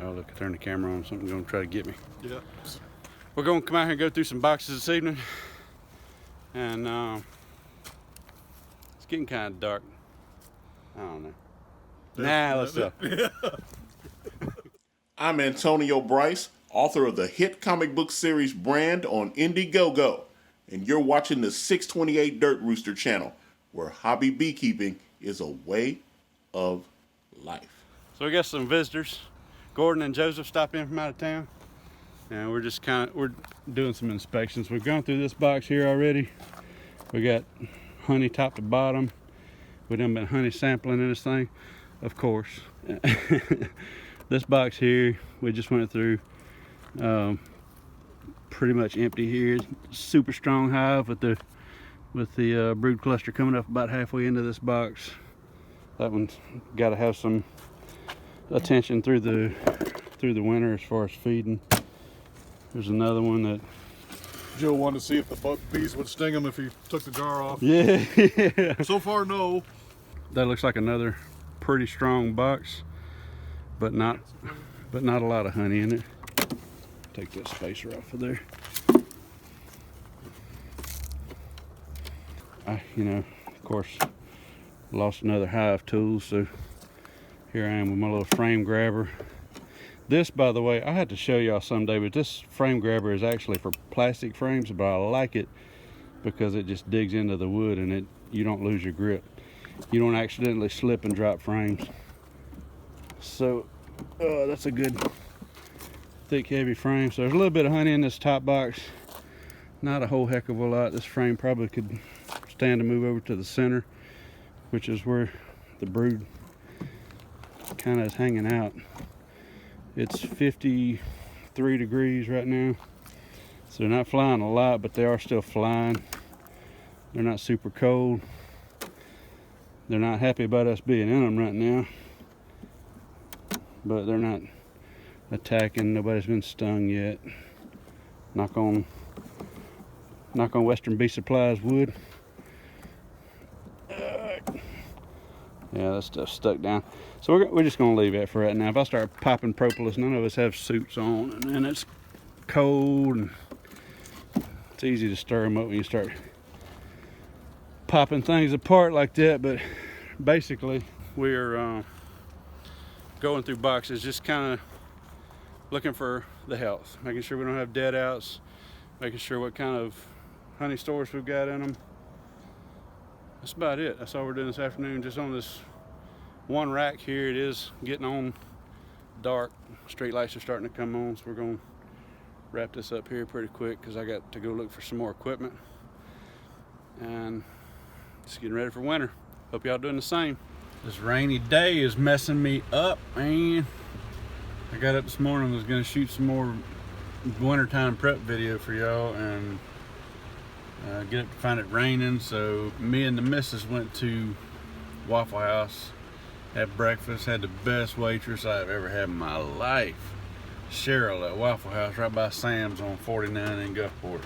Oh, look, I turned the camera on. Something's gonna try to get me. Yeah. We're gonna come out here and go through some boxes this evening. And it's getting kind of dark. I don't know. Let's go. I'm Antonio Bryce, author of the hit comic book series Brand on Indiegogo, and you're watching the 628 Dirt Rooster channel, where hobby beekeeping is a way of life. So we got some visitors. Gordon and Joseph stopped in from out of town, and we're doing some inspections. We've gone through this box here already. We got honey top to bottom. We done been honey sampling in this thing, of course. This box here, we just went through, pretty much empty here. Super strong hive with the brood cluster coming up about halfway into this box. That one's got to have some attention through the winter as far as feeding. There's another one that Joe wanted to see if the bees would sting him if he took the jar off. yeah. So far, no. That looks like another pretty strong box, but not a lot of honey in it. Take that spacer off of there. Of course, lost another hive tool, so here I am with my little frame grabber. This, by the way, I had to show y'all someday, but this frame grabber is actually for plastic frames, but I like it because it just digs into the wood and you don't lose your grip. You don't accidentally slip and drop frames. So that's a good thick, heavy frame. So there's a little bit of honey in this top box. Not a whole heck of a lot. This frame probably could stand to move over to the center, which is where the brood kind of is hanging out. It's 53 degrees right now, so they're not flying a lot, but they are still flying. They're not super cold. They're not happy about us being in them right now, but they're not attacking. Nobody's been stung yet. Knock on Western Bee Supplies wood. Yeah, that stuff's stuck down. So we're just gonna leave that for right now. If I start popping propolis, none of us have suits on, and it's cold, and it's easy to stir them up when you start popping things apart like that. But basically, we're going through boxes, just kind of looking for the health, making sure we don't have dead outs, making sure what kind of honey stores we've got in them. That's about it. That's all we're doing this afternoon, just on this one rack here. It is getting on dark. Street lights are starting to come on, so we're going to wrap this up here pretty quick because I got to go look for some more equipment. And just getting ready for winter. Hope y'all doing the same. This rainy day is messing me up, man. I got up this morning, was going to shoot some more wintertime prep video for y'all, and get up to find it raining. So me and the missus went to Waffle House, had breakfast, had the best waitress I've ever had in my life. Cheryl at Waffle House right by Sam's on 49 in Gulfport.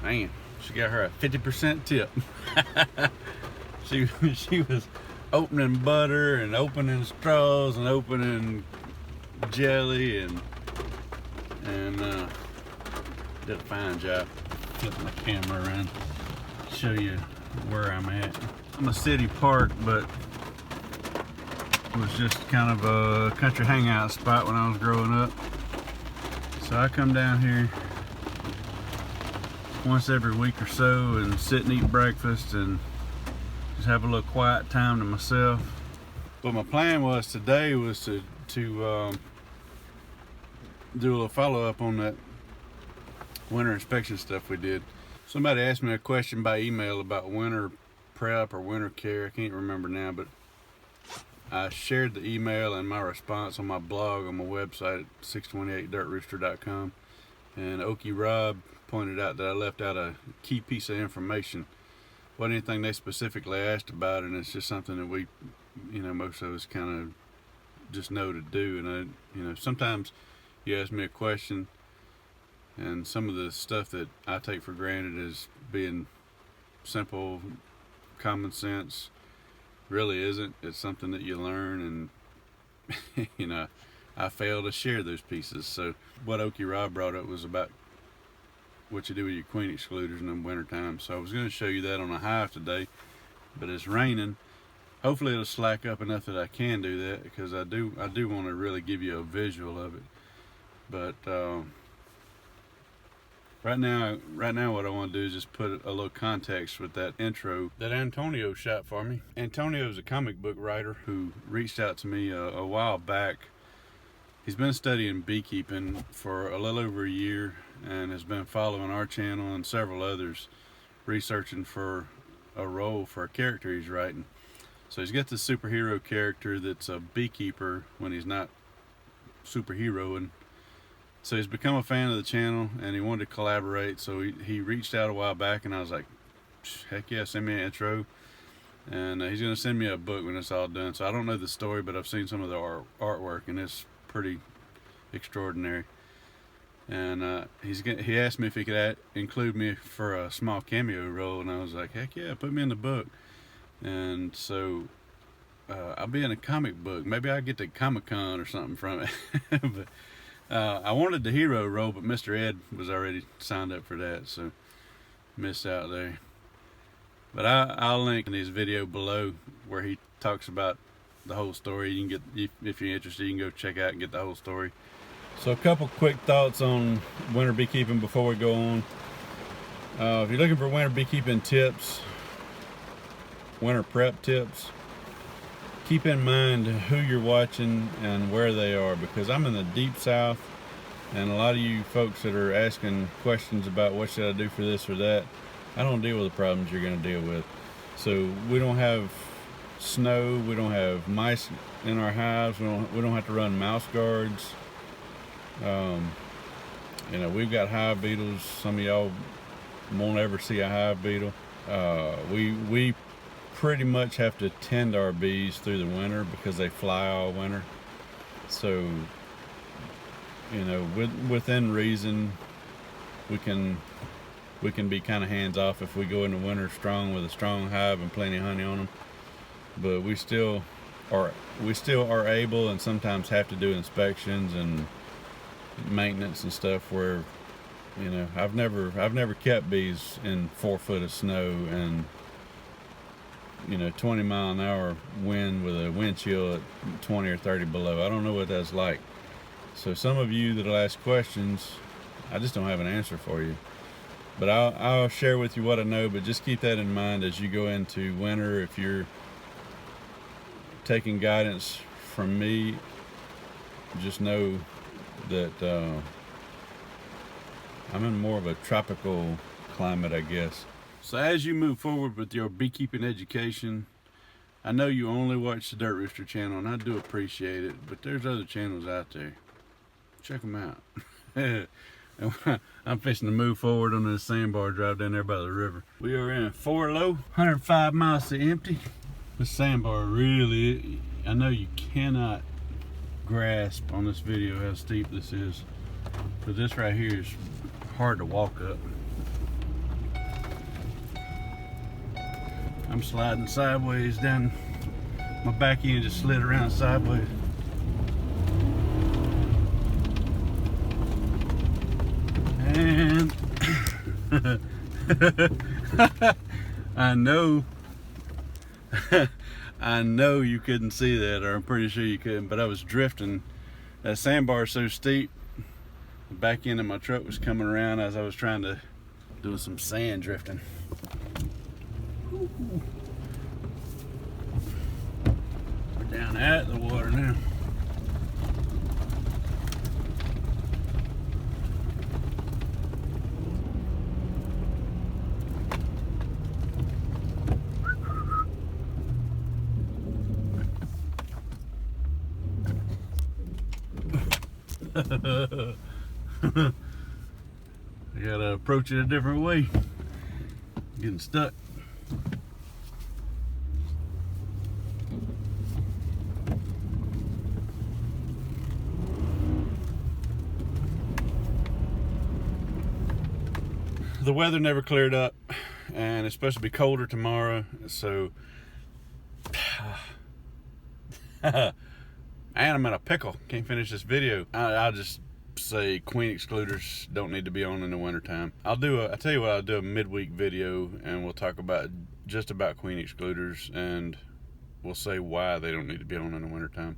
Man, she got her a 50% tip. She was opening butter and opening straws and opening jelly and did a fine job. Flip my camera around, show you where I'm at. I'm a city park, but it was just kind of a country hangout spot when I was growing up. So I come down here once every week or so and sit and eat breakfast and just have a little quiet time to myself. But my plan was today was to do a little follow-up on that winter inspection stuff we did. Somebody asked me a question by email about winter prep or winter care. I can't remember now, but I shared the email and my response on my blog on my website at 628dirtrooster.com, and Okie Rob pointed out that I left out a key piece of information. Wasn't anything they specifically asked about, and it's just something that we, most of us kind of just know to do. And sometimes you ask me a question, and some of the stuff that I take for granted as being simple, common sense, really isn't. It's something that you learn, and I fail to share those pieces. So what Okie Rob brought up was about what you do with your queen excluders in the winter time. So I was going to show you that on a hive today, but it's raining. Hopefully it'll slack up enough that I can do that, because I do want to really give you a visual of it. But right now what I want to do is just put a little context with that intro that Antonio shot for me. Antonio is a comic book writer who reached out to me a while back. He's been studying beekeeping for a little over a year and has been following our channel and several others, researching for a role for a character he's writing. So he's got this superhero character that's a beekeeper when he's not superheroing. So he's become a fan of the channel and he wanted to collaborate. So he reached out a while back, and I was like, heck yeah, send me an intro. And he's going to send me a book when it's all done. So I don't know the story, but I've seen some of the artwork, and it's pretty extraordinary. And he asked me if he could include me for a small cameo role, and I was like, heck yeah, put me in the book. And so I'll be in a comic book. Maybe I'll get to Comic-Con or something from it. But I wanted the hero role, but Mr. Ed was already signed up for that, so missed out there. But I'll link in his video below where he talks about the whole story. You can get, if you're interested, you can go check out and get the whole story. So a couple quick thoughts on winter beekeeping before we go on. If you're looking for winter beekeeping tips, winter prep tips, keep in mind who you're watching and where they are, because I'm in the deep south, and a lot of you folks that are asking questions about what should I do for this or that, I don't deal with the problems you're going to deal with. So we don't have snow, we don't have mice in our hives, we don't have to run mouse guards. You know, we've got hive beetles. Some of y'all won't ever see a hive beetle. We pretty much have to tend our bees through the winter because they fly all winter. So, you know, within reason, we can be kind of hands off if we go into winter strong with a strong hive and plenty of honey on them. But we still are able, and sometimes have to do inspections and maintenance and stuff where, you know, I've never kept bees in 4 foot of snow and, you know, 20-mile-an-hour wind with a wind chill at 20 or 30 below. I don't know what that's like. So some of you that'll ask questions, I just don't have an answer for you. But I'll share with you what I know, but just keep that in mind as you go into winter. If you're taking guidance from me, just know that I'm in more of a tropical climate, I guess. So as you move forward with your beekeeping education, I know you only watch the Dirt Rooster channel, and I do appreciate it, but there's other channels out there. Check them out. I'm fishing to move forward on this Sandbar drive down there by the river. We are in 4 low, 105 miles to empty. This Sandbar really, I know you cannot grasp on this video how steep this is, but this right here is hard to walk up. I'm sliding sideways down, my back end just slid around sideways. And I know I know you couldn't see that, or I'm pretty sure you couldn't, but I was drifting. That sandbar is so steep, the back end of my truck was coming around as I was trying to do some sand drifting. Ooh. We're down at the water now. I gotta approach it a different way. Getting stuck. The weather never cleared up, and it's supposed to be colder tomorrow, so I And I'm in a pickle. Can't finish this video. I'll just say queen excluders don't need to be on in the wintertime. I'll tell you what, I'll do a midweek video and we'll talk about just about queen excluders and we'll say why they don't need to be on in the wintertime.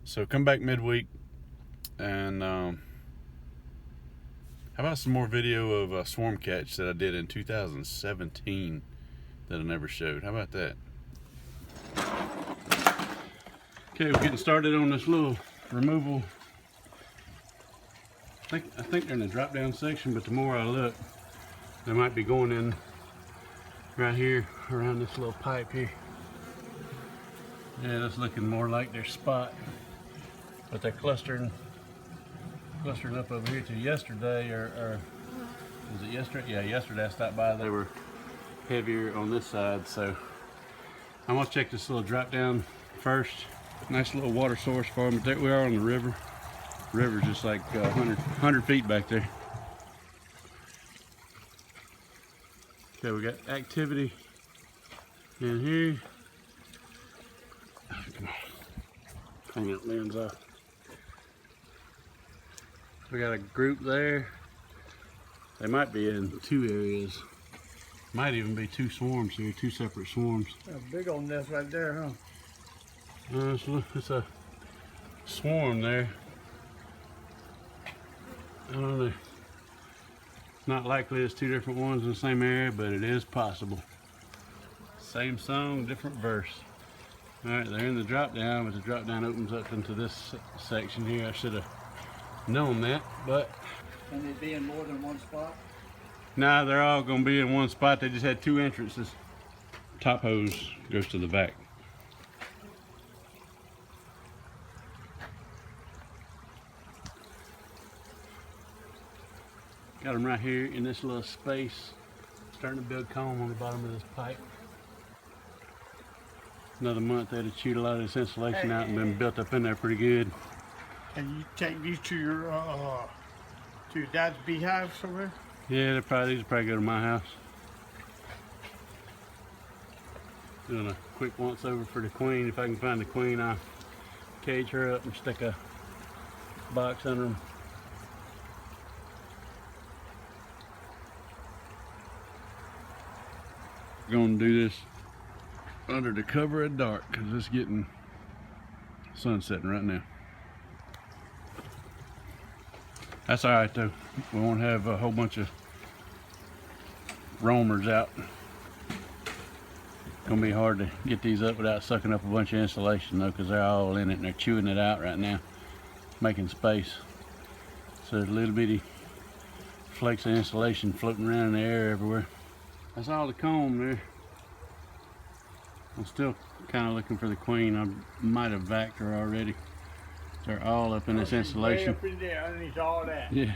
So come back midweek and how about some more video of a swarm catch that I did in 2017 that I never showed. How about that? Okay, we're getting started on this little removal. I think they're in the drop down section, but the more I look, they might be going in right here around this little pipe here. Yeah, that's looking more like their spot, but they're clustering up over here to yesterday, or was it yesterday? Yeah, yesterday I stopped by, they were heavier on this side, so I'm gonna check this little drop down first. Nice little water source for them, but we are on the river. River's just like 100 feet back there. Okay, we got activity in here. Come on, hang that lens off. We got a group there. They might be in two areas. Might even be two swarms here, two separate swarms. A big old nest right there, huh? It's a swarm there. I don't know. Not likely it's two different ones in the same area, but it is possible. Same song, different verse. Alright, they're in the drop down, but the drop down opens up into this section here. I should have known that, but. Can they be in more than one spot? Nah, they're all gonna be in one spot. They just had two entrances. Top hose goes to the back. Got them right here in this little space. Starting to build comb on the bottom of this pipe. Another month they'd have chewed a lot of this insulation out and been built up in there pretty good. Can you take these to your dad's beehive somewhere? Yeah, these will probably go to my house. Doing a quick once over for the queen. If I can find the queen, I'll cage her up and stick a box under them. Going to do this under the cover of dark because it's getting sun setting right now. That's all right though. We won't have a whole bunch of roamers out. Gonna be hard to get these up without sucking up a bunch of insulation though, because they're all in it and they're chewing it out right now, making space. So there's little bitty flakes of insulation floating around in the air everywhere. That's all the comb there. I'm still kind of looking for the queen. I might have vacuumed her already. They're all up in this insulation. Way up in there, underneath all that. Yeah,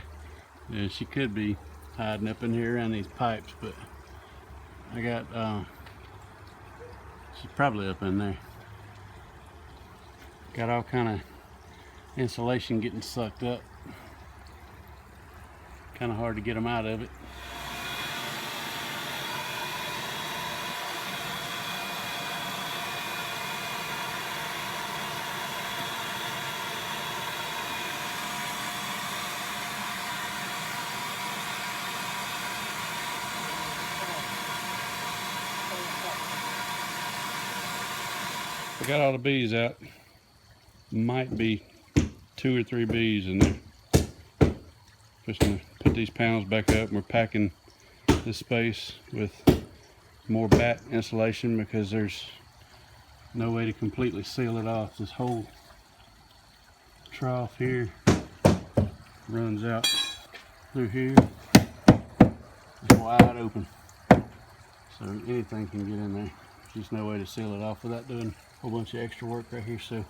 she could be hiding up in here around these pipes, but I got, she's probably up in there. Got all kind of insulation getting sucked up. Kind of hard to get them out of it. I got all the bees out. Might be 2 or 3 bees in there. Just gonna put these panels back up. We're packing this space with more bat insulation because there's no way to completely seal it off. This whole trough here runs out through here. It's wide open, so anything can get in there. There's just no way to seal it off without doing a whole bunch of extra work right here. So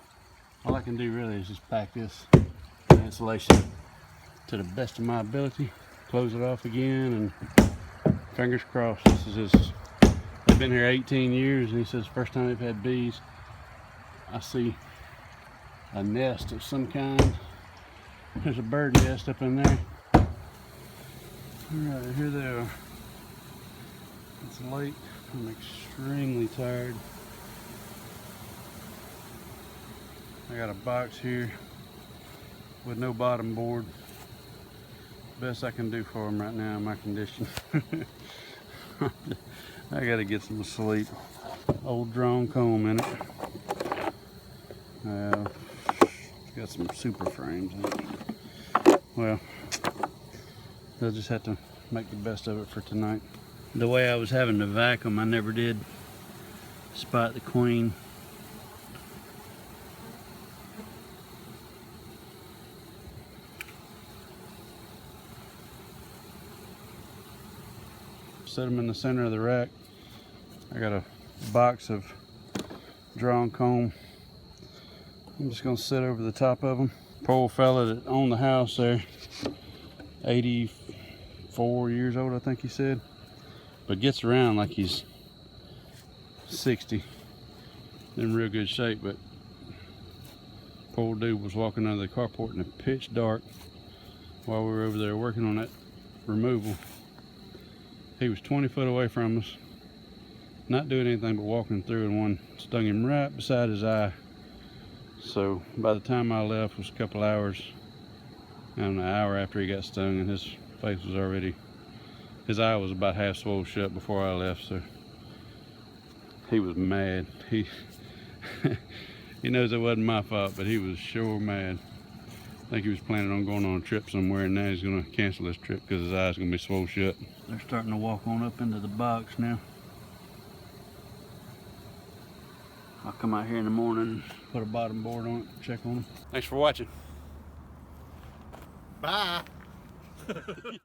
all I can do really is just pack this insulation to the best of my ability, close it off again, and fingers crossed. This is just, they've been here 18 years, and he says first time they've had bees. I see a nest of some kind. There's a bird nest up in there. Alright, here they are. It's late. I'm extremely tired. I got a box here with no bottom board. Best I can do for them right now in my condition. I gotta get some sleep. Old drawn comb in it. Got some super frames in it. Well, they'll just have to make the best of it for tonight. The way I was having to vacuum, I never did spot the queen. Set them in the center of the rack. I got a box of drawn comb. I'm just gonna sit over the top of them. Poor old fella that owned the house there, 84 years old, I think he said, but gets around like he's 60. In real good shape, but poor dude was walking out of the carport in the pitch dark while we were over there working on that removal. He was 20 foot away from us, not doing anything but walking through, and one stung him right beside his eye. So by the time I left, it was a couple hours, and an hour after he got stung, and his face was already, his eye was about half swollen shut before I left. So he was mad. He knows it wasn't my fault, but he was sure mad. I think he was planning on going on a trip somewhere, and now he's going to cancel this trip because his eye's going to be swollen shut. They're starting to walk on up into the box now. I'll come out here in the morning, put a bottom board on it, check on them. Thanks for watching. Bye.